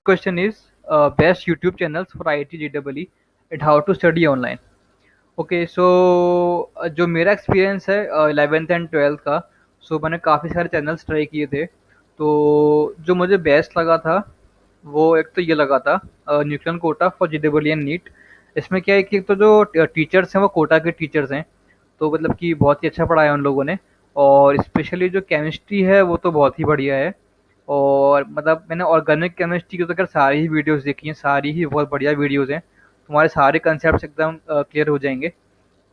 question is best YouTube channels for IIT JEE and how to study online. Okay so जो मेरा experience है 11th and 12th का। सो मैंने काफ़ी सारे चैनल्स ट्राई किए थे। तो जो मुझे बेस्ट लगा था वो एक तो ये लगा था nucleon Kota for JEE and NEET. इसमें क्या है कि एक तो जो टीचर्स हैं वो कोटा के टीचर्स हैं, तो मतलब कि बहुत ही अच्छा पढ़ाया उन लोगों ने। और स्पेशली जो केमिस्ट्री है वो तो बहुत ही बढ़िया है। और मतलब मैंने ऑर्गेनिक केमिस्ट्री की तो खैर सारी ही वीडियोस देखी हैं, सारी ही बहुत बढ़िया वीडियोस हैं। तुम्हारे सारे कंसेप्ट एकदम क्लियर हो जाएंगे।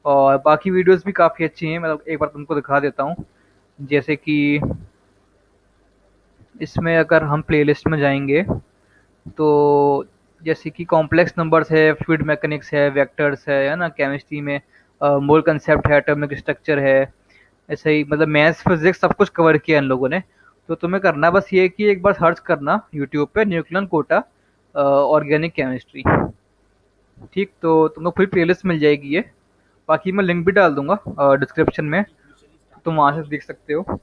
और बाकी वीडियोस भी काफ़ी अच्छी हैं, मतलब एक बार तुमको दिखा देता हूँ। जैसे कि इसमें अगर हम प्लेलिस्ट में जाएंगे तो जैसे कि कॉम्प्लेक्स नंबर्स है, फ्लूइड मैकेनिक्स है, वेक्टर्स है ना, केमिस्ट्री में मोल कंसेप्ट है, एटॉमिक स्ट्रक्चर है। ऐसे ही मतलब मैथ्स फिजिक्स सब कुछ कवर किया इन लोगों ने। तो तुम्हें करना बस ये है कि एक बार सर्च करना यूट्यूब पे न्यूक्लियन कोटा ऑर्गेनिक केमिस्ट्री। ठीक, तो तुमको पूरी प्लेलिस्ट मिल जाएगी ये। बाकी मैं लिंक भी डाल दूंगा डिस्क्रिप्शन में, तुम वहाँ से देख सकते हो।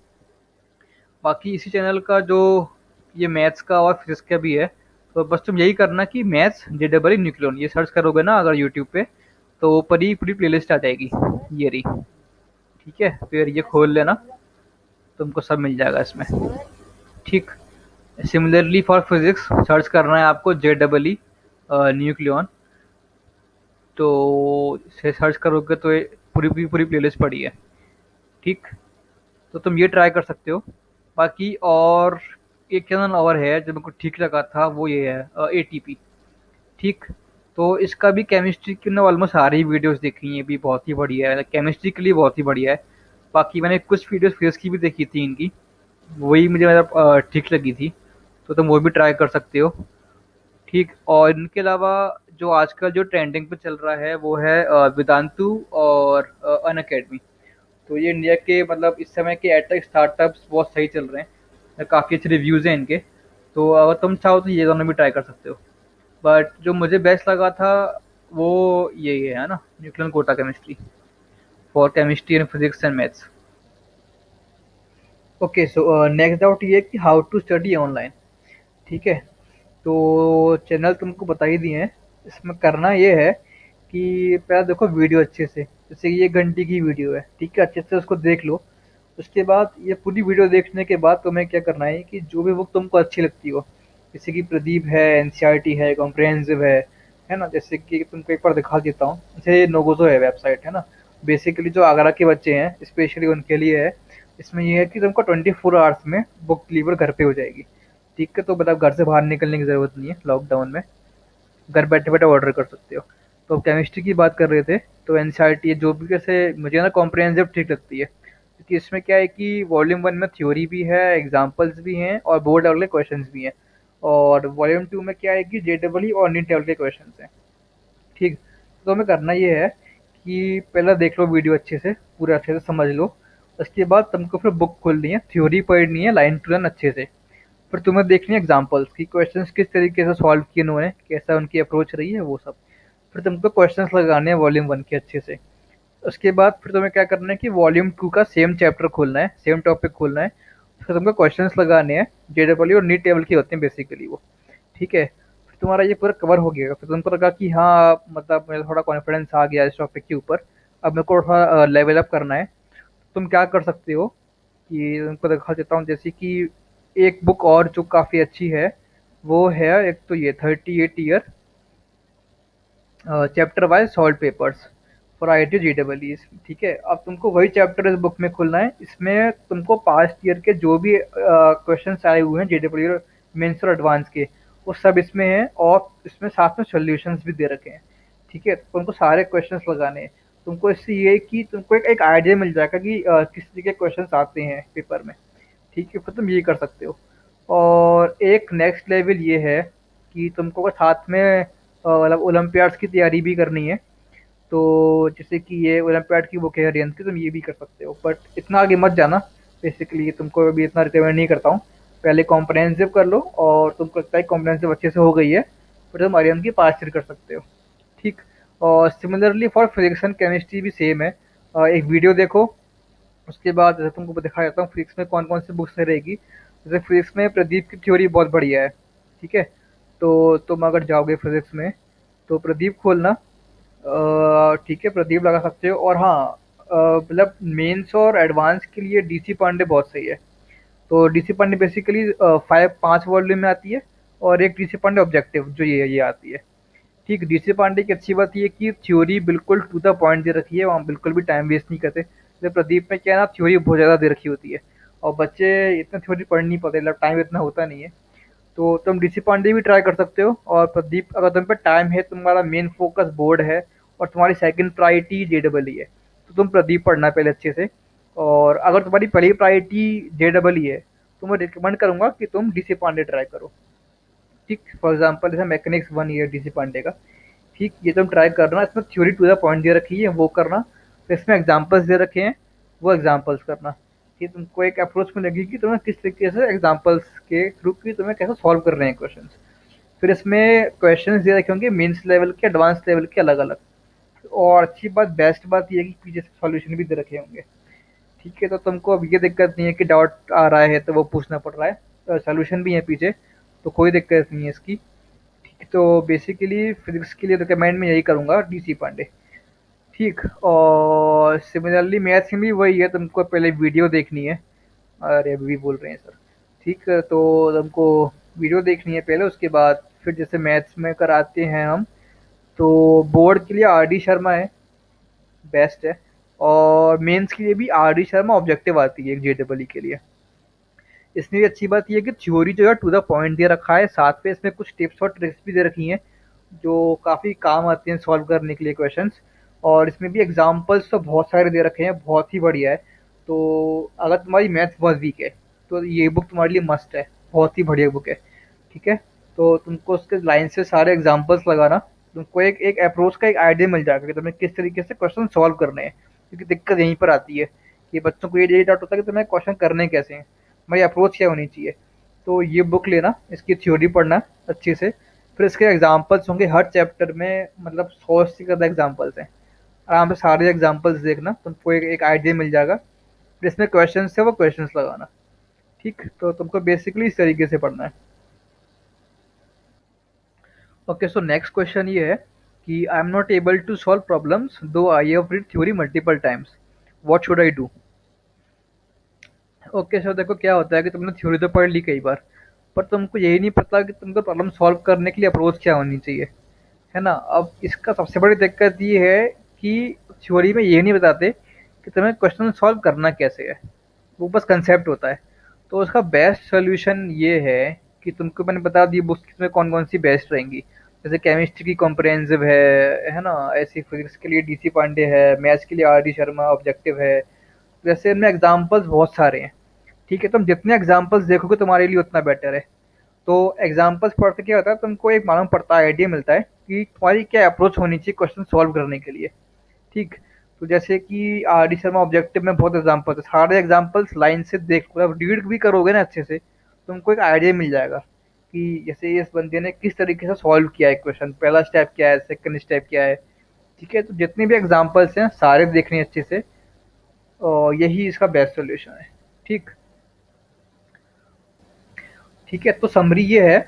बाकी इसी चैनल का जो ये मैथ्स का और फिजिक्स का भी है। तो बस तुम यही करना कि मैथ्स JEE न्यूक्लियन ये सर्च करोगे ना अगर यूट्यूब पे, तो ऊपर ही पूरी प्लेलिस्ट आ जाएगी, ये रही। ठीक है, फिर ये खोल लेना, तुमको सब मिल जाएगा इसमें। ठीक। सिमिलरली फॉर फिजिक्स सर्च करना है आपको JEE न्यूक्लियन। तो इसे सर्च करोगे तो ये पूरी पूरी पूरी प्लेलिस्ट पड़ी है। ठीक, तो तुम ये ट्राई कर सकते हो। बाकी और एक चैनल और है जो मेरे को ठीक लगा था, वो ये है ATP। ठीक, तो इसका भी केमिस्ट्री की ना ऑलमोस्ट सारी वीडियोस देखी हैं, ये भी बहुत ही बढ़िया है, केमिस्ट्री के लिए बहुत ही बढ़िया है। बाकी मैंने कुछ वीडियोस फिजिक्स की भी देखी थी इनकी, वही मुझे मतलब ठीक लगी थी। तो तुम वो भी ट्राई कर सकते हो। ठीक, और इनके अलावा जो आजकल जो ट्रेंडिंग पे चल रहा है वो है वेदांतु और अनअकैडमी। तो ये इंडिया के मतलब इस समय के एडटेक स्टार्टअप्स बहुत सही चल रहे हैं, काफ़ी अच्छे रिव्यूज़ हैं इनके। तो अगर तुम चाहो तो ये दोनों भी ट्राई कर सकते हो। बट जो मुझे बेस्ट लगा था वो यही है ना, nucleon Kota chemistry for chemistry and physics and maths. Okay, so next doubt ये है कि हाउ टू स्टडी ऑनलाइन। ठीक है, तो चैनल तुमको बता ही दिए हैं। इसमें करना ये है कि पहले देखो वीडियो अच्छे से, जैसे ये 1 घंटे की वीडियो है, ठीक है, अच्छे से उसको देख लो। उसके बाद ये पूरी वीडियो देखने के बाद तुम्हें क्या करना है कि जो भी बुक तुमको अच्छी लगती हो, जैसे कि प्रदीप है, एनसीईआरटी है, कॉम्प्रिहेंसिव है ना। जैसे कि तुमको एक बार दिखा देता हूँ, जैसे नोगोजो है वेबसाइट, है ना। बेसिकली जो आगरा के बच्चे हैं स्पेशली उनके लिए है। इसमें ये है कि तुमको 24 आवर्स में बुक डिलीवर घर पे हो जाएगी। ठीक है, तो मतलब घर से बाहर निकलने की ज़रूरत नहीं है लॉकडाउन में, घर बैठे बैठे ऑर्डर कर सकते हो। तो केमिस्ट्री की बात कर रहे थे, तो एनसीईआरटी जो भी, जैसे मुझे ना कॉम्प्रिहेंसिव ठीक लगती है, क्योंकि इसमें क्या है कि वॉल्यूम 1 में थ्योरी भी है, एग्जाम्पल्स भी हैं और बोर्ड लेवल के क्वेश्चंस भी हैं। और वॉल्यूम 2 में क्या है कि JEE और नीट लेवल के क्वेश्चंस हैं। ठीक, तो हमें करना ये है कि पहले देख लो वीडियो अच्छे से, पूरा अच्छे से समझ लो। उसके बाद तुमको फिर बुक खोलनी है, थ्योरी पढ़नी है लाइन टू लाइन अच्छे से। फिर तुम्हें देखनी है एग्जांपल्स कि क्वेश्चंस किस तरीके से सॉल्व किए उन्होंने, कैसा उनकी अप्रोच रही है वो सब। फिर तुमको क्वेश्चंस लगाने हैं वॉल्यूम 1 के अच्छे से। उसके बाद फिर तुम्हें क्या करना है कि वॉल्यूम 2 का सेम चैप्टर खोलना है, सेम टॉपिक खोलना है। फिर तुमको क्वेश्चंस लगाने हैं, JEE और नीट लेवल के होते हैं बेसिकली वो। ठीक है, फिर तुम्हारा ये पूरा कवर हो गया। फिर तुमको लगा कि हाँ मतलब मेरा थोड़ा कॉन्फिडेंस आ गया इस टॉपिक के ऊपर, अब मेरे को थोड़ा लेवल अप करना है। तुम क्या कर सकते हो कि तुमको दिखा देता हूँ। जैसे कि एक बुक और जो काफ़ी अच्छी है वो है, एक तो ये 38 year chapter wise solve papers for IIT JEE। ठीक है, अब तुमको वही चैप्टर इस बुक में खोलना है। इसमें तुमको पास्ट ईयर के जो भी क्वेश्चन आए हुए हैं JEE मेंस और एडवांस के, वो सब इसमें है और इसमें साथ में सॉल्यूशंस भी दे रखे हैं। ठीक है, तो तुमको सारे क्वेश्चंस लगाने हैं। तुमको इससे ये है कि तुमको एक आइडिया मिल जाएगा कि किस तरीके के क्वेश्चंस आते हैं पेपर में। ठीक है, फिर तुम ये कर सकते हो। और एक नेक्स्ट लेवल ये है कि तुमको अगर साथ में मतलब ओलंपियाड्स की तैयारी भी करनी है, तो जैसे कि ये ओलंपियाड की बुक है हरियंस की, तुम ये भी कर सकते हो। बट इतना आगे मत जाना, बेसिकली तुमको अभी इतना रिकमेंड नहीं करता हूँ। पहले कॉम्प्रहेंसिव कर लो और तुमको लगता है कॉम्प्रहेंसिव अच्छे से हो गई है, फिर तुम आर्यन की पास कर सकते हो। ठीक, और similarly for physics and chemistry भी सेम है। एक वीडियो देखो, उसके बाद जैसे तुमको दिखा देता हूँ फिजिक्स में कौन कौन सी बुक्स रहेगी। जैसे फिजिक्स में प्रदीप की थ्योरी बहुत बढ़िया है। ठीक है, तो तुम अगर जाओगे फिजिक्स में तो प्रदीप खोलना। ठीक है, प्रदीप लगा सकते हो। और हाँ, मतलब मेंस और एडवांस के लिए डीसी पांडे बहुत सही है। तो डीसी पांडे बेसिकली फाइव पांच वॉल्यूम में आती है, और एक डीसी पांडे ऑब्जेक्टिव जो ये आती है। ठीक, डीसी पांडे की अच्छी बात ये है कि थ्योरी बिल्कुल टू द पॉइंट दे रखी है, वहाँ बिल्कुल भी टाइम वेस्ट नहीं करते। जैसे प्रदीप में क्या है ना, थ्योरी बहुत ज़्यादा दे रखी होती है, और बच्चे इतना थ्योरी पढ़ नहीं पाते, मतलब टाइम इतना होता नहीं है। तो तुम डीसी पांडे भी ट्राई कर सकते हो। और प्रदीप, अगर तुम पे टाइम है, तुम्हारा मेन फोकस बोर्ड है, और तुम्हारी सेकंड प्रायोरिटी जेडबल है, तो तुम प्रदीप पढ़ना पहले अच्छे से। और अगर तुम्हारी पहली प्रायोरिटी जेडबल है, तो मैं रिकमेंड करूंगा कि तुम डीसी पांडे ट्राई करो। ठीक, फॉर एग्जाम्पल जैसे mechanics one year DC Pandey का। ठीक, ये तुम ट्राई करना, इसमें थ्योरी टू द पॉइंट दे रखी है, वो करना। तो इसमें एग्जाम्पल्स दे रखे हैं, वो एग्जाम्पल्स करना। कि तुमको एक अप्रोच मिलेगी कि तुम्हें किस तरीके से एग्जाम्पल्स के थ्रू की तुम्हें कैसे सॉल्व कर रहे हैं क्वेश्चन। फिर इसमें क्वेश्चन दे रखे होंगे मेंस लेवल के, एडवांस लेवल के, अलग अलग। और अच्छी बात, बेस्ट बात ये है कि पीछे से सॉल्यूशन भी दे रखे होंगे। ठीक है, तो तुमको अब ये दिक्कत नहीं है कि डाउट आ रहा है तो वो पूछना पड़ रहा है, सॉल्यूशन भी है पीछे, तो कोई दिक्कत नहीं है इसकी। ठीक, तो बेसिकली फिजिक्स के लिए रिकमेंड मैं यही करूँगा, डीसी पांडे। ठीक, और सिमिलरली मैथ्स में भी वही है, तुमको पहले वीडियो देखनी है। अरे अभी भी बोल रहे हैं सर। ठीक है, तो तुमको वीडियो देखनी है पहले, उसके बाद फिर जैसे मैथ्स में कराते हैं हम, तो बोर्ड के लिए आर डी शर्मा है, बेस्ट है। और मेंस के लिए भी आर डी शर्मा ऑब्जेक्टिव आती है एक जेडबल के लिए। इसमें भी अच्छी बात ये है कि थ्योरी जो है टू द पॉइंट दे रखा है, साथ में इसमें कुछ टिप्स और ट्रिक्स भी दे रखी हैं जो काफ़ी काम आती हैं सॉल्व करने के लिए क्वेश्चंस। और इसमें भी एग्जांपल्स तो बहुत सारे दे रखे हैं, बहुत ही बढ़िया है। तो अगर तुम्हारी मैथ्स बहुत वीक है, तो ये बुक तुम्हारे लिए मस्ट है, बहुत ही बढ़िया बुक है। ठीक है, तो तुमको उसके लाइन से सारे एग्जांपल्स लगाना, तुमको एक एक अप्रोच का एक आइडिया मिल जाएगा कि तुम्हें किस तरीके से क्वेश्चन सॉल्व करने हैं। क्योंकि दिक्कत यहीं पर आती है कि बच्चों को ये डाउट होता है कि तुम्हें क्वेश्चन करने कैसे हैं, भाई अप्रोच क्या होनी चाहिए। तो ये बुक लेना, इसकी थ्योरी पढ़ना अच्छे से। फिर इसके एग्जांपल्स होंगे हर चैप्टर में, मतलब 100 से ज़्यादा एग्जांपल्स हैं। आराम से सारे एग्जांपल्स देखना, तुमको एक आइडिया मिल जाएगा। फिर इसमें क्वेश्चंस है, वो क्वेश्चंस लगाना। ठीक, तो तुमको बेसिकली इस तरीके से पढ़ना है। ओके, सो नेक्स्ट क्वेश्चन ये है कि I am not able to solve problems though I have read theory multiple times, what should I do. Okay sir, देखो क्या होता है कि तुमने थ्योरी तो पढ़ ली कई बार, पर तुमको यही नहीं पता कि तुमको प्रॉब्लम सॉल्व करने के लिए अप्रोच क्या होनी चाहिए, है ना। अब इसका सबसे बड़ी दिक्कत ये है कि थ्योरी में ये नहीं बताते कि तुम्हें क्वेश्चन सॉल्व करना कैसे है, वो बस कंसेप्ट होता है। तो उसका बेस्ट सोल्यूशन ये है कि तुमको मैंने बता दी बुक्स में कौन कौन सी बेस्ट रहेंगी। जैसे केमिस्ट्री की कॉम्प्रहेंसिव है ना। ऐसी फिजिक्स के लिए डीसी पांडे है, मैथ्स के लिए आर डी शर्मा ऑब्जेक्टिव है। वैसे इनमें एग्जाम्पल्स बहुत सारे हैं। ठीक है, तुम जितने एग्जाम्पल्स देखोगे तुम्हारे लिए उतना बेटर है। तो एग्जाम्पल्स पढ़ के क्या होता है, तुमको एक मालूम पड़ता है, आइडिया मिलता है कि तुम्हारी क्या अप्रोच होनी चाहिए क्वेश्चन सॉल्व करने के लिए। ठीक, तो जैसे कि आर डी शर्मा ऑब्जेक्टिव में बहुत एग्जाम्पल्स है, सारे एग्जाम्पल्स लाइन से देख, मतलब रीड भी करोगे ना अच्छे से, तुमको एक आइडिया मिल जाएगा कि जैसे इस बंदे ने किस तरीके से सॉल्व किया है क्वेश्चन, पहला स्टेप क्या है, सेकंड स्टेप क्या है। ठीक है, तो जितने भी एग्जाम्पल्स हैं सारे देखने अच्छे से, और यही इसका बेस्ट सोल्यूशन है। ठीक, ठीक है, तो समरी ये है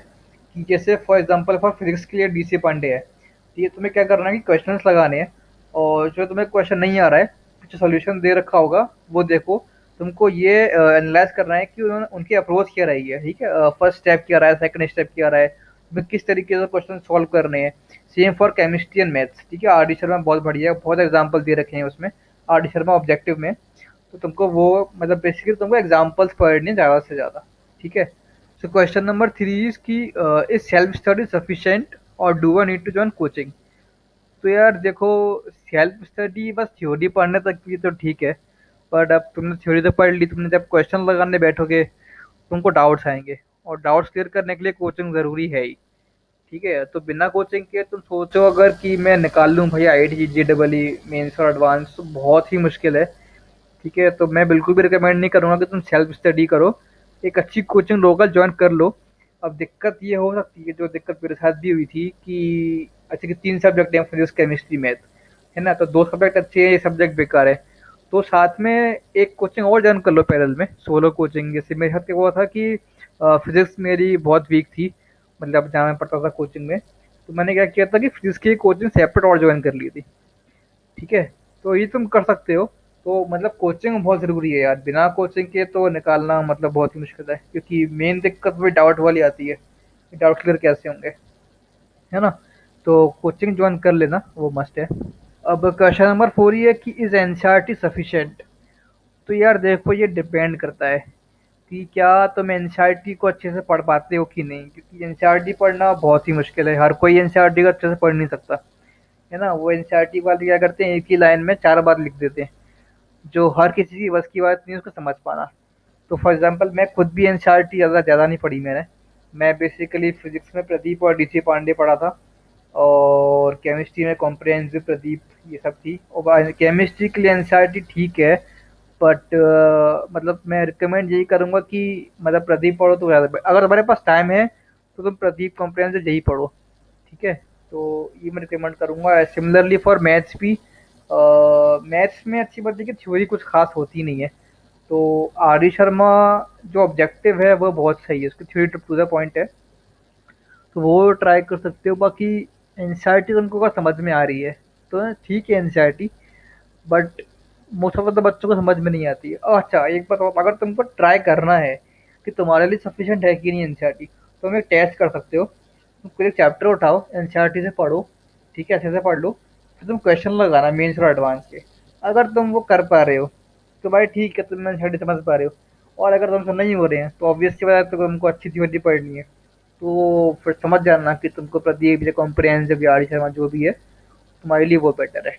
कि जैसे फॉर एग्जांपल फॉर फिजिक्स के लिए डीसी पांडे है, तो ये तुम्हें क्या करना है कि क्वेश्चंस लगाने हैं। और जो तुम्हें क्वेश्चन नहीं आ रहा है, पीछे सॉल्यूशन दे रखा होगा, वो देखो। तुमको ये एनालाइज करना है कि उन्होंने उनकी अप्रोच क्या रही है। ठीक है, फर्स्ट स्टेप क्या रहा है, सेकंड स्टेप क्या रहा है, तुम्हें किस तरीके से क्वेश्चन सॉल्व करने हैं। Same for chemistry and maths. ठीक है, आर डी शर्मा बहुत बढ़िया, बहुत एग्जाम्पल दे रखे हैं उसमें, आर डी शर्मा ऑब्जेक्टिव में। तो तुमको वो, मतलब बेसिकली तुमको एग्जाम्पल्स पढ़ने ज़्यादा से ज़्यादा। ठीक है, सो क्वेश्चन नंबर 3 इज कि इज सेल्फ स्टडी सफिशिएंट और do I need to join coaching. तो यार देखो, सेल्फ स्टडी बस थ्योरी पढ़ने तक की तो ठीक है, बट अब तुमने थ्योरी तो पढ़ ली, तुमने जब क्वेश्चन लगाने बैठोगे तुमको डाउट्स आएंगे, और डाउट्स क्लियर करने के लिए कोचिंग ज़रूरी है ही। ठीक है, तो बिना कोचिंग के तुम सोचो अगर कि मैं निकाल लूँ भैया I T J double E mains और एडवांस, तो बहुत ही मुश्किल है। ठीक है, तो मैं बिल्कुल भी रिकमेंड नहीं करूँगा कि तुम सेल्फ स्टडी करो, एक अच्छी कोचिंग लोकल ज्वाइन कर लो। अब दिक्कत ये हो सकती है, जो दिक्कत मेरे साथ भी हुई थी कि अच्छा कि 3 सब्जेक्ट हैं, फिजिक्स, केमिस्ट्री, मैथ, है ना, तो 2 सब्जेक्ट अच्छे हैं, ये सब्जेक्ट बेकार है। तो साथ में एक कोचिंग और ज्वाइन कर लो पैरेलल में, सोलो कोचिंग। जैसे मेरे साथ क्या हुआ था कि फिजिक्स मेरी बहुत वीक थी, मतलब जहाँ मैं पढ़ता था कोचिंग में, तो मैंने क्या किया था कि फिजिक्स की कोचिंग सेपरेट और ज्वाइन कर ली थी। ठीक है, तो ये तुम कर सकते हो। तो मतलब कोचिंग बहुत ज़रूरी है यार, बिना कोचिंग के तो निकालना मतलब बहुत ही मुश्किल है, क्योंकि मेन दिक्कत वही डाउट वाली आती है, डाउट क्लियर कैसे होंगे, है ना? तो कोचिंग ज्वाइन कर लेना, वो मस्ट है। अब क्वेश्चन नंबर 4 ये है कि इज एनसीईआरटी सफिशिएंट? तो यार देखो, ये डिपेंड करता है कि क्या तुम एनसीईआरटी को अच्छे से पढ़ पाते हो कि नहीं, क्योंकि एनसीईआरटी पढ़ना बहुत ही मुश्किल है, हर कोई एनसीईआरटी को अच्छे से पढ़ नहीं सकता, है ना? वो एनसीईआरटी वाले क्या करते हैं, एक ही लाइन में 4 बार लिख देते हैं, जो हर किसी की बस की बात नहीं है उसको समझ पाना। तो फॉर एग्जांपल मैं खुद भी एनसीईआरटी ज़्यादा नहीं पढ़ी मैंने। मैं बेसिकली फिजिक्स में प्रदीप और डीसी पांडे पढ़ा था, और केमिस्ट्री में कॉम्प्रिहेंसिव प्रदीप, ये सब थी। और केमिस्ट्री के लिए एनसीईआरटी ठीक है, बट मतलब मैं रिकमेंड यही करूँगा कि मतलब प्रदीप पढ़ो तो ज़्यादा, अगर तुम्हारे पास टाइम है तो तुम प्रदीप कॉम्प्रिहेंसिव यही पढ़ो। ठीक है, तो ये मैं रिकमेंड करूँगा। सिमिलरली फॉर मैथ्स भी, मैथ्स में अच्छी बात है कि थ्योरी कुछ खास होती नहीं है, तो आर डी शर्मा जो ऑब्जेक्टिव है वो बहुत सही है, उसकी थ्योरी टू द पॉइंट है, तो वो ट्राई कर सकते हो। बाकी एनसीईआरटी तुमको अगर समझ में आ रही है तो ठीक है NCERT, but most of the बच्चों को समझ में नहीं आती है। अच्छा एक बात और, अगर तुमको ट्राई करना है कि तुम्हारे लिए सफिशिएंट है कि नहीं एनसीईआरटी, तो तुम एक टेस्ट कर सकते हो। तुम कोई एक चैप्टर उठाओ, एनसीईआरटी से पढ़ो, ठीक है, अच्छे से पढ़ लो, फिर तुम क्वेश्चन लगाना मेंस और एडवांस के। अगर तुम वो कर पा रहे हो तो भाई ठीक है, तुम एनसीईआरटी समझ पा रहे हो, और अगर तुमसे नहीं हो रहे हैं तो ऑब्वियस सी बात है, तो तुमको अच्छी थ्योरी पढ़नी है। तो फिर समझ जाना कि तुमको प्रदीप या कॉम्प्रिहेंसिव या आर डी शर्मा जो भी है, तुम्हारे लिए वो बेटर है।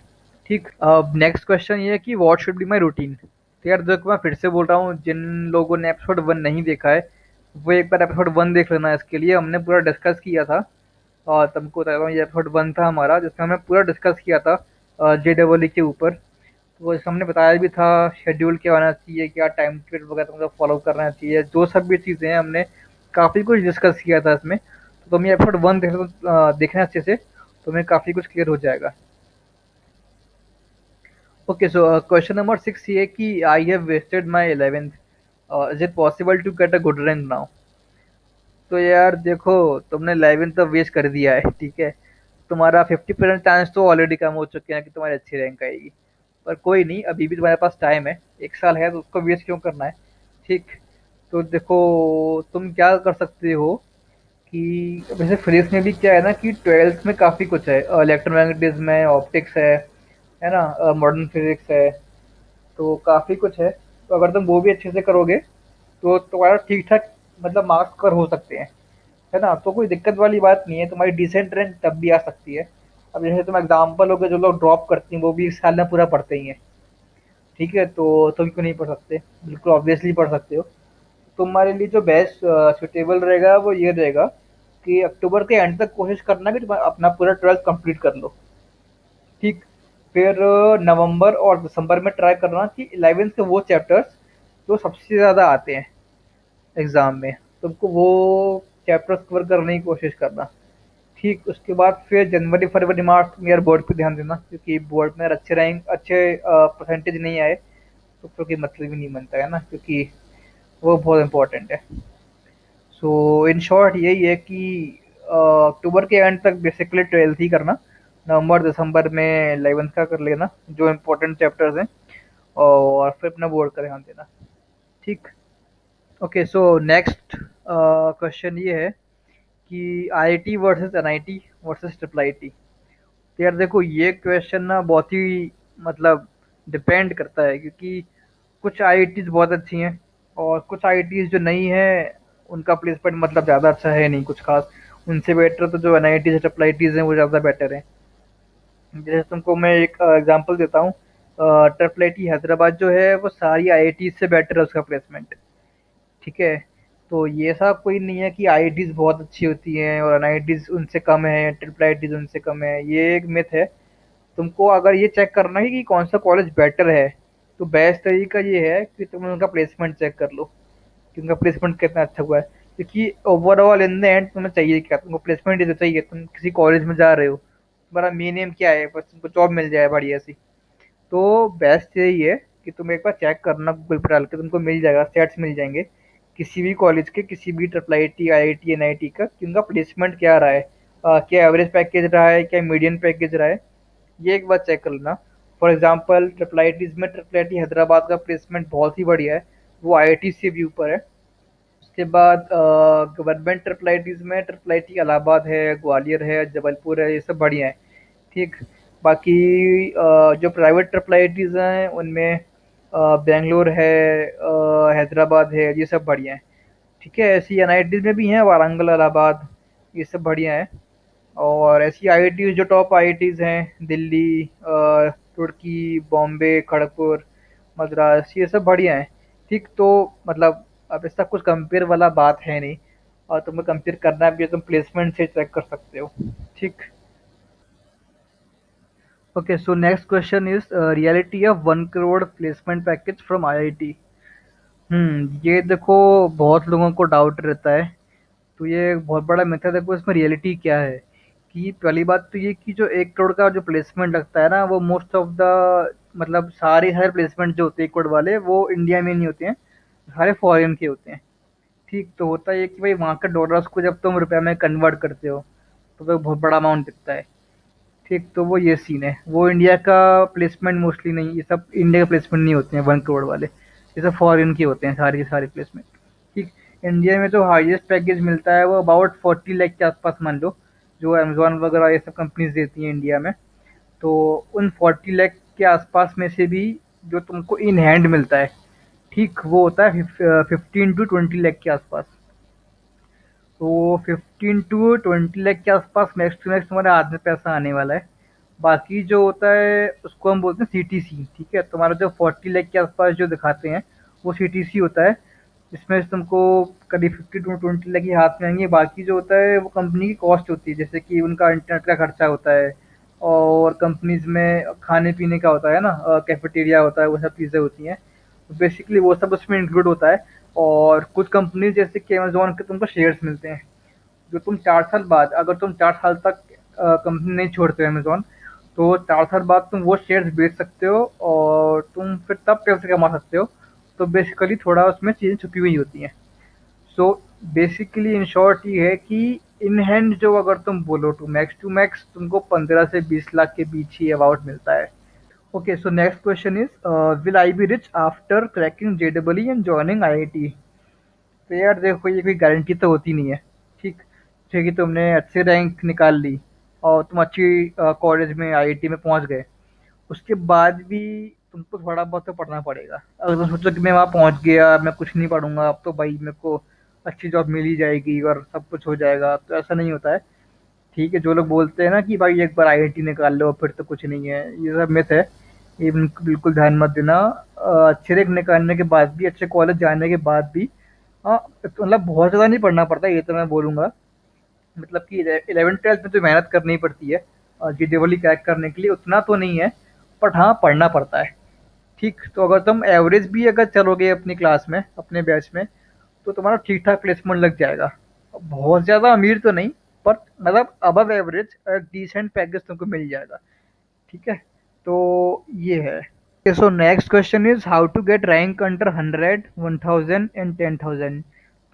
ठीक। अब नेक्स्ट क्वेश्चन ये है कि what should be my routine? तो यार देखो, मैं फिर से बोल रहा हूँ, जिन लोगों ने एपिसोड 1 नहीं देखा है वो एक बार एपिसोड 1 देख लेना। इसके लिए हमने पूरा डिस्कस किया था, और तुमको बता रहा हूँ, ये एपिसोड 1 था हमारा जिसमें हमने पूरा डिस्कस किया था जेडब्ल्यू के ऊपर। तो इसमें हमने बताया भी था शेड्यूल क्या होना चाहिए, क्या टाइम पीरियड वगैरह तुमको फॉलो करना चाहिए, जो सब भी चीज़ें हैं हमने काफ़ी कुछ डिस्कस किया था इसमें। तो तुम ये एपिसोड 1 देखना अच्छे से, तुम्हें काफ़ी कुछ क्लियर हो जाएगा। ओके, सो क्वेश्चन नंबर 6 ये है कि I have wasted my 11th, is it possible to get a good rank now? तो यार देखो, तुमने 11th तो वेस्ट कर दिया है, ठीक है, तुम्हारा 50% चांस तो ऑलरेडी कम हो चुके हैं कि तुम्हारी अच्छी रैंक आएगी। पर कोई नहीं, अभी भी तुम्हारे पास टाइम है, 1 साल है, तो उसको वेस्ट क्यों करना है? ठीक। तो देखो, तुम क्या कर सकते हो कि वैसे फिजिक्स में भी क्या है ना कि 12th में काफ़ी कुछ है, इलेक्ट्रोमैग्नेटिज्म है, ऑप्टिक्स है ना, मॉडर्न फिजिक्स है, तो काफ़ी कुछ है। तो अगर तुम वो भी अच्छे से करोगे तो तुम्हारा ठीक ठाक मतलब मार्क्स कवर हो सकते हैं, है ना? तो कोई दिक्कत वाली बात नहीं है, तुम्हारी डिसेंट रैंक तब भी आ सकती है। अब जैसे तुम एग्जाम्पल हो गए, जो लोग ड्रॉप करते हैं वो भी 1 साल में पूरा पढ़ते ही हैं, ठीक है, तो तुम क्यों नहीं पढ़ सकते? बिल्कुल ऑब्वियसली पढ़ सकते हो। तुम्हारे लिए जो बेस्ट सुटेबल रहेगा वो ये रहेगा कि अक्टूबर के एंड तक कोशिश करना कि तुम अपना पूरा 12th कंप्लीट कर लो। ठीक। फिर नवंबर और दिसंबर में ट्राई करना कि 11th के वो चैप्टर्स जो सबसे ज़्यादा आते हैं एग्ज़ाम में, तुमको वो चैप्टर्स कवर करने की कोशिश करना। ठीक, उसके बाद फिर जनवरी फरवरी मार्च में यार बोर्ड पे ध्यान देना, क्योंकि बोर्ड में अगर अच्छे रैंक अच्छे परसेंटेज नहीं आए तो फिर कोई मतलब ही नहीं बनता है ना, क्योंकि वो बहुत इंपॉर्टेंट है। सो इन शॉर्ट यही है कि अक्टूबर के एंड तक बेसिकली 12th ही करना, नवंबर दिसंबर में 11th का कर लेना जो इम्पोर्टेंट चैप्टर्स हैं, और फिर अपना बोर्ड का ध्यान देना। ठीक। ओके, सो नेक्स्ट क्वेश्चन ये है कि IIT versus NIT versus triple IT. तो यार देखो, ये क्वेश्चन ना बहुत ही मतलब डिपेंड करता है, क्योंकि कुछ आईआईटीज बहुत अच्छी हैं, और कुछ आईआईटीज जो नहीं है उनका प्लेसमेंट मतलब ज़्यादा अच्छा है नहीं कुछ खास। उनसे बेटर तो जो एनआईटीज ट्रिपल आईटीज हैं वो ज़्यादा बेटर हैं। जैसे तुमको मैं एक एग्जांपल देता हूँ, ट्रिपल आईटी हैदराबाद जो है वो सारी आईआईटीज से बेटर है उसका प्लेसमेंट। ठीक है, तो ये ऐसा कोई नहीं है कि आईआईटीज बहुत अच्छी होती हैं और एनआईटीज उनसे कम है, ट्रिपल आईटीज उनसे कम है, ये एक मिथ है। तुमको अगर ये चेक करना है कि कौन सा कॉलेज बेटर है, तो बेस्ट तरीका ये है कि तुम उनका प्लेसमेंट चेक कर लो कि उनका प्लेसमेंट कितना अच्छा हुआ है। क्योंकि ओवरऑल इन द एंड तुम्हें चाहिए क्या? तुमको प्लेसमेंट ही तो चाहिए, तुम किसी कॉलेज में जा रहे हो, तुम्हारा मेन एम क्या है? बस तुमको जॉब मिल जाए बढ़िया सी। तो बेस्ट यही है कि तुम एक बार चेक करना गूगल पर डाल के, तुमको मिल जाएगा, स्टेट्स मिल जाएंगे किसी भी कॉलेज के, किसी भी triple I T, I I T, N I T का, कि उनका प्लेसमेंट क्या रहा है, क्या एवरेज पैकेज रहा है, क्या मीडियन पैकेज रहा है, ये एक बार चेक कर लेना। For example triple I Ts में ट्रिपल आई टी हैदराबाद का प्लेसमेंट बहुत ही बढ़िया है, वो आई आई टी से भी ऊपर है। उसके बाद गवर्नमेंट ट्रिपल आई टीज में ट्रिपल आई टी इलाहाबाद है, ग्वालियर है, जबलपुर है, ये सब बढ़िया है। ठीक। बाकी जो प्राइवेट ट्रिपल आई टीज हैं उनमें बेंगलोर है, हैदराबाद है, ये सब बढ़िया है। ठीक है, ऐसी एन आई टीज में भी हैं वारंगल, इलाहाबाद, ये सब बढ़िया है। और ऐसी आई आई टीज जो टॉप आई आई टीज हैं, दिल्ली, रुड़की, बॉम्बे, खड़गपुर, मद्रास, ये सब बढ़िया है। ठीक। तो मतलब अब ऐसा कुछ कंपेयर वाला बात है नहीं, और तुम्हें कंपेयर करना भी है तुम प्लेसमेंट से चेक कर सकते हो। ठीक। Okay, so next question is reality of 1 crore placement package from IIT. ये देखो, बहुत लोगों को डाउट रहता है, तो ये एक बहुत बड़ा मिथ है। देखो इसमें रियलिटी क्या है, कि पहली बात तो ये कि जो 1 करोड़ का जो प्लेसमेंट लगता है ना, वो मोस्ट ऑफ द मतलब सारे हर प्लेसमेंट जो होते हैं 1 करोड़ वाले, वो इंडिया में नहीं होते हैं, सारे फॉरेन के होते हैं। ठीक। तो होता ये कि भाई वहाँ के डॉलर्स को जब तुम रुपये में कन्वर्ट करते हो, तो वो बहुत बड़ा अमाउंट दिखता है। ठीक। तो वो ये सीन है, वो इंडिया का प्लेसमेंट मोस्टली नहीं, ये सब इंडिया का प्लेसमेंट नहीं होते हैं 1 करोड़ वाले, ये सब फॉरेन के होते हैं सारे के सारे प्लेसमेंट। ठीक। इंडिया में जो हाईएस्ट पैकेज मिलता है वो अबाउट 40 लाख के आसपास मान लो, जो अमेजोन वगैरह ये सब कंपनीज देती हैं इंडिया में। तो उन 40 लाख के आसपास में से भी जो तुमको इन हैंड मिलता है, ठीक, वो होता है 15 to 20 लाख के आसपास। तो 15 to 20 लाख के आसपास मैक्स टू मैक्स तुम्हारे हाथ में पैसा आने वाला है। बाकी जो होता है उसको हम बोलते हैं सी टी सी। ठीक है, तुम्हारा जो 40 लाख के आसपास जो दिखाते हैं वो सी टी सी होता है। इसमें से तुमको करीब 50 to 20 लाख ही हाथ में आएंगे। बाकी जो होता है वो कंपनी की कॉस्ट होती है, जैसे कि उनका इंटरनेट का खर्चा होता है, और कंपनीज में खाने पीने का होता है ना, कैफेटेरिया होता है, वो सब चीज़ें होती हैं। बेसिकली वो सब उसमें इंक्लूड होता है। और कुछ कंपनीज जैसे कि अमेजोन के तुमको शेयर्स मिलते हैं, जो तुम 4 साल बाद, अगर तुम 4 साल तक कंपनी नहीं छोड़ते हो अमेजोन, तो 4 साल बाद तुम वो शेयर्स बेच सकते हो, और तुम फिर तब पैसे कमा सकते हो। तो बेसिकली थोड़ा उसमें चीज़ें छुपी हुई होती हैं। सो बेसिकली इन शॉर्ट ये है कि इन हैंड जो अगर तुम बोलो टू मैक्स तुमको 15 से 20 लाख के बीच ही अबाउट मिलता है। Okay, so next question is, will I be rich after cracking जेडबल and joining I I T. तो यार देखो, ये कोई गारंटी तो होती नहीं है। ठीक। जैसे कि तुमने अच्छे रैंक निकाल ली और तुम अच्छी कॉलेज में आईआईटी में पहुंच गए, उसके बाद भी तुमको थोड़ा बहुत तो पढ़ना पड़ेगा। अगर तुम सोचो कि मैं वहाँ पहुंच गया, मैं कुछ नहीं पढ़ूंगा, अब तो भाई मेरे को अच्छी जॉब मिल ही जाएगी और सब कुछ हो जाएगा, तो ऐसा नहीं होता है। ठीक है, जो लोग बोलते हैं ना कि भाई एक बार आईआईटी निकाल लो फिर तो कुछ नहीं है, ये सब मिथ है। ये बिल्कुल ध्यान मत देना। अच्छे रैंक निकालने के बाद भी, अच्छे कॉलेज जाने के बाद भी, हाँ, मतलब बहुत ज़्यादा नहीं पढ़ना पड़ता, ये तो मैं बोलूँगा। मतलब कि 11th-12th में तो मेहनत करनी ही पड़ती है, और जेडबल क्रैक करने के लिए उतना तो नहीं है, बट हाँ पढ़ना पड़ता है। ठीक। तो अगर तुम एवरेज भी अगर चलोगे अपनी क्लास में, अपने बैच में, तो तुम्हारा ठीक ठाक प्लेसमेंट लग जाएगा। बहुत ज़्यादा अमीर तो नहीं, पर मतलब अबव एवरेज एक डिसेंट पैकेज तुमको मिल जाएगा। ठीक है। तो ये है। So next question is how to get rank under 100, 1000 and 10,000।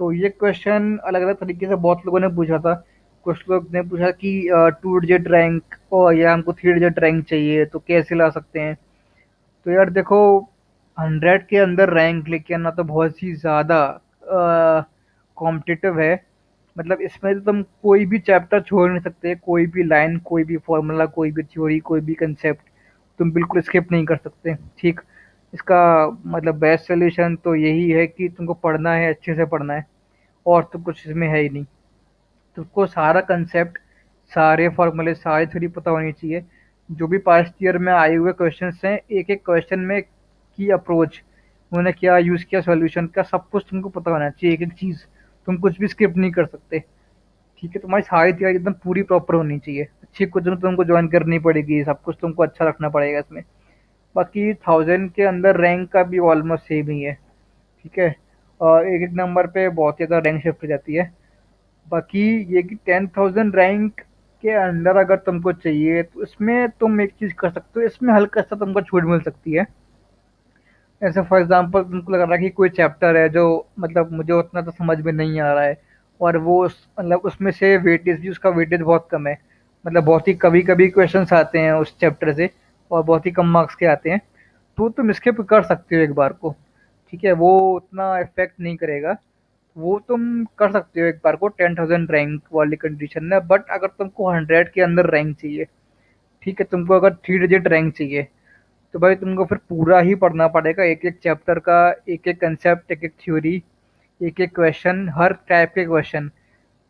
तो ये क्वेश्चन अलग अलग तरीके से बहुत लोगों ने पूछा था। कुछ लोग ने पूछा कि 2 डिजिट रैंक और या हमको 3 डिजिट रैंक चाहिए, तो कैसे ला सकते हैं। तो यार देखो, 100 के अंदर रैंक लेके आना तो बहुत ही ज़्यादा कॉम्पिटिटिव है। मतलब इसमें तो तुम कोई भी चैप्टर छोड़ नहीं सकते, कोई भी लाइन, कोई भी फॉर्मूला, कोई भी थ्योरी, कोई भी कंसेप्ट तुम बिल्कुल स्किप नहीं कर सकते। ठीक। इसका मतलब बेस्ट सोल्यूशन तो यही है कि तुमको पढ़ना है, अच्छे से पढ़ना है, और तो कुछ इसमें है ही नहीं। तुमको सारा कंसेप्ट, सारे फॉर्मूले, सारी थ्योरी पता होनी चाहिए। जो भी पास्ट ईयर में आए हुए क्वेश्चंस हैं, एक एक क्वेश्चन में की अप्रोच, उन्होंने क्या यूज़ किया सॉल्यूशन का, सब कुछ तुमको पता होना चाहिए, एक एक चीज़। तुम कुछ भी स्किप नहीं कर सकते। ठीक है, तुम्हारी सारी तैयारी एकदम पूरी प्रॉपर होनी चाहिए। अच्छी कोचिंग तुमको ज्वाइन करनी पड़ेगी, सब कुछ तुमको अच्छा रखना पड़ेगा इसमें। बाकी 1000 के अंदर रैंक का भी ऑलमोस्ट सेम ही है। ठीक है, और एक एक नंबर पे बहुत ज़्यादा रैंक शिफ्ट हो जाती है। बाकी ये कि 10,000 रैंक के अंदर अगर तुमको चाहिए, तो इसमें तुम एक चीज़ कर सकते हो, इसमें हल्का सा तुमको छूट मिल सकती है। ऐसे फॉर एग्जांपल तुमको लग रहा है कि कोई चैप्टर है जो मतलब मुझे उतना तो समझ में नहीं आ रहा है, और वो मतलब उसमें से वेटेज भी, उसका वेटेज बहुत कम है, मतलब बहुत ही कभी कभी क्वेश्चंस आते हैं उस चैप्टर से और बहुत ही कम मार्क्स के आते हैं, तो तुम स्किप कर सकते हो एक बार को। ठीक है, वो उतना इफेक्ट नहीं करेगा, वो तुम कर सकते हो एक बार को 10,000 रैंक वाली कंडीशन में। बट अगर तुमको 100 के अंदर रैंक चाहिए, ठीक है, तुमको अगर 3 डिजिट रैंक चाहिए, तो भाई तुमको फिर पूरा ही पढ़ना पड़ेगा, एक एक चैप्टर का, एक एक कंसेप्ट, एक एक थ्योरी, एक एक क्वेश्चन, हर टाइप के क्वेश्चन।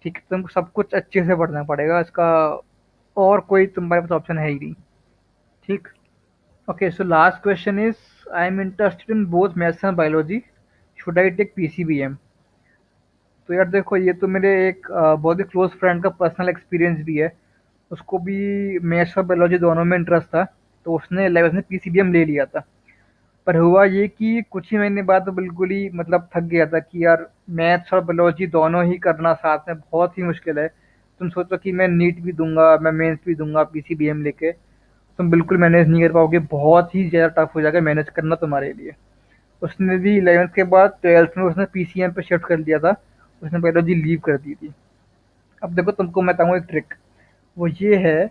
ठीक है, तुमको सब कुछ अच्छे से पढ़ना पड़ेगा इसका, और कोई तुम्हारे पास ऑप्शन है ही नहीं। ठीक। Okay, so last question is, I am interested in both maths and biology, should I take PCBM? तो यार देखो, ये तो मेरे एक बहुत ही क्लोज फ्रेंड का पर्सनल एक्सपीरियंस भी है। उसको भी मैथ्स और बायोलॉजी दोनों में इंटरेस्ट था, तो उसने 11th में पीसीबीएम ले लिया था। पर हुआ ये कि कुछ ही महीने बाद तो बिल्कुल ही मतलब थक गया था कि यार मैथ्स और बायोलॉजी दोनों ही करना साथ में बहुत ही मुश्किल है। तुम सोचो कि मैं नीट भी दूंगा, मैं मेंस भी दूंगा पीसीबीएम लेके, तुम बिल्कुल मैनेज नहीं कर पाओगे, बहुत ही ज़्यादा टफ हो जाएगा मैनेज करना तुम्हारे लिए। उसने भी 11th के बाद 12th में उसने पीसीएम पे शिफ्ट कर लिया था, उसने बायोलॉजी लीव कर दी थी। अब देखो, तुमको मैं बताऊँ एक ट्रिक, वो ये है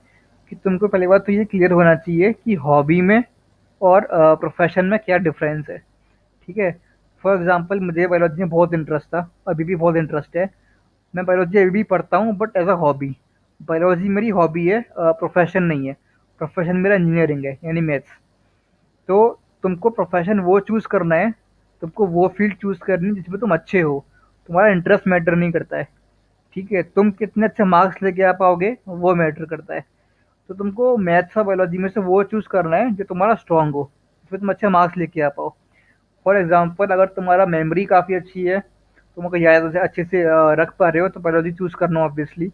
कि तुमको पहली बात तो ये क्लियर होना चाहिए कि हॉबी में और प्रोफेशन में क्या डिफरेंस है। ठीक है, फॉर एग्जांपल मुझे बायोलॉजी में बहुत इंटरेस्ट था, अभी भी बहुत इंटरेस्ट है, मैं बायोलॉजी अभी भी पढ़ता हूँ but as a hobby. Biology मेरी हॉबी है, प्रोफेशन नहीं है। प्रोफेशन मेरा इंजीनियरिंग है यानी मैथ्स। तो तुमको प्रोफेशन वो चूज़ करना है, तुमको वो फील्ड चूज़ करनी है जिसमें तुम अच्छे हो, तुम्हारा इंटरेस्ट मैटर नहीं करता है। ठीक है, तुम कितने अच्छे मार्क्स लेके आ पाओगे वो मैटर करता है। तो तुमको मैथ्स और बायोलॉजी में से वो चूज़ करना है जो तुम्हारा स्ट्रांग हो, जिसमें तुम अच्छे मार्क्स लेके आ पाओ। फॉर एग्जांपल अगर तुम्हारा मेमोरी काफ़ी अच्छी है, तुम अगर याद से अच्छे से रख पा रहे हो, तो बायोलॉजी चूज़ करना ऑब्वियसली।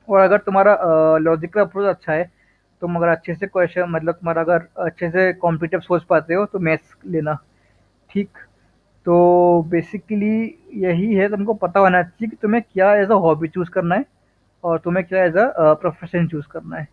और अगर तुम्हारा लॉजिकल अप्रोच अच्छा है, तुम अगर अच्छे से क्वेश्चन मतलब तुम्हारा अगर अच्छे से कॉम्पिटिटिव सोच पाते हो, तो मैथ्स लेना। ठीक। तो बेसिकली यही है, तुमको पता होना चाहिए कि तुम्हें क्या एज अ हॉबी चूज़ करना है और तुम्हें क्या एज अ प्रोफेशन चूज़ करना है।